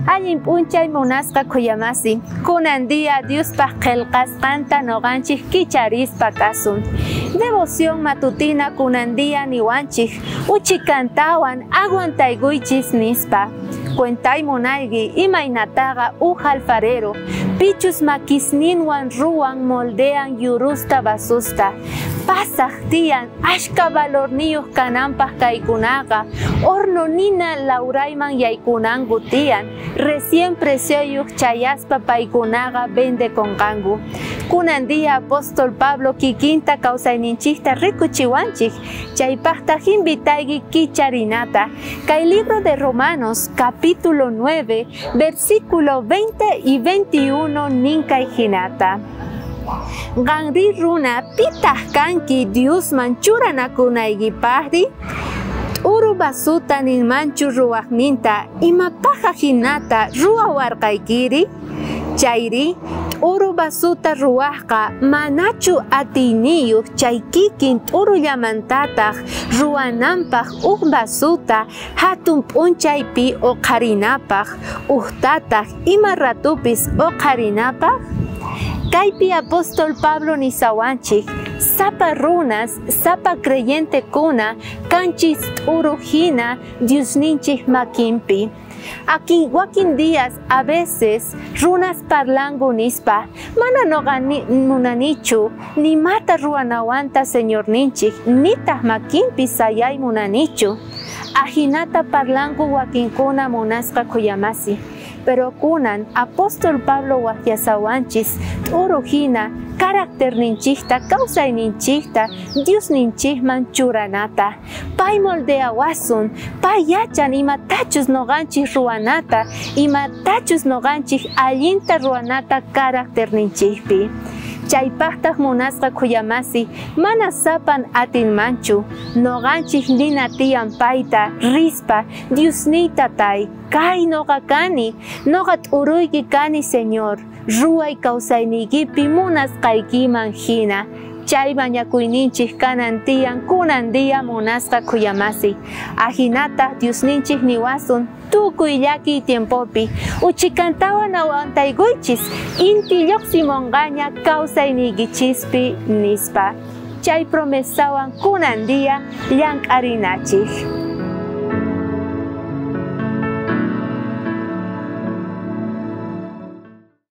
Allin p'unchay munasqa kuyamasi, kunandia Dios pa qillqasqanta noqanchik kicharispa kasun. Devoción matutina kunandia niwanchik, uchikantawan aguantayguychis nispa. Cuentay munaygi imaynataqa alfarero, pichus makisninwan ruwan moldean yurusta basusta. Pasaq tiyan ashka valorniyuq kananpaq kaykunaqa, horno nina laurayman yaykunangu tiyan, recién precioyuq chayaspa paykunaqa vende konqangu. Kunandia apóstol Pablo kikinta kawsayninchikta rikuchiwanchik, chaypaqta invitaygi kicharinata. Kay libro de Romanos capítulo 9 versículo 20 y 21 ninkay hinata. Ganri runa pitaq kanki Diosman churanakunaykipaqri, uru basuta ninmanchu ruwaqninta imapaqa hinata ruwawarqaykiri. Chayri uru basuta ruwaqqa manachu atiniyuq chay kikin t'urullamantataq ruwananpaq basuta hatun p'unchaypi uqarinapaq, tataq ima ratupis uqarinapaq. Kaypi apóstol Pablo nisawanchik, sapa runas, sapa creyente kuna, kanchis t'uruhina Diosninchik makinpi. Aquí wakin días a veces runas parlangu nispa, mana munanichu, ni mata ruanawanta señor ninchik, nitaq makinpi sayay munanichu. Ahinata parlangu wakinkuna munasqa kuyamasi. Pero kunan apóstol Pablo waqyasawanchis t'uruhina carácter ninchikta, kawsay ninchikta, Dios ninchikman churanata. Pay moldeawasun, pay yachan imatachus noqanchik ruwanata, imatachus noqanchik allinta ruwanata carácter ninchikpi. Chaypaqtaq munasqa kuyamasi, mana sapan atinmanchu, noqanchik nina tiyan payta, rispa, Diosnita tay, kay noqa kani, noqa t'uruyki kani Señor, ruway kawsayniykipi munasqaykiman hina. Chay mañakuyninchik kanan tiyan kunandia munasqa kuyamasi. Ahinata Diosninchik niwasun tukuy llaki tiempopi, uchikantawan awantayguychis, inti lluqsimunqaña kawsayniykichispi nispa. Chay promesawan kunandia llank'arinachik.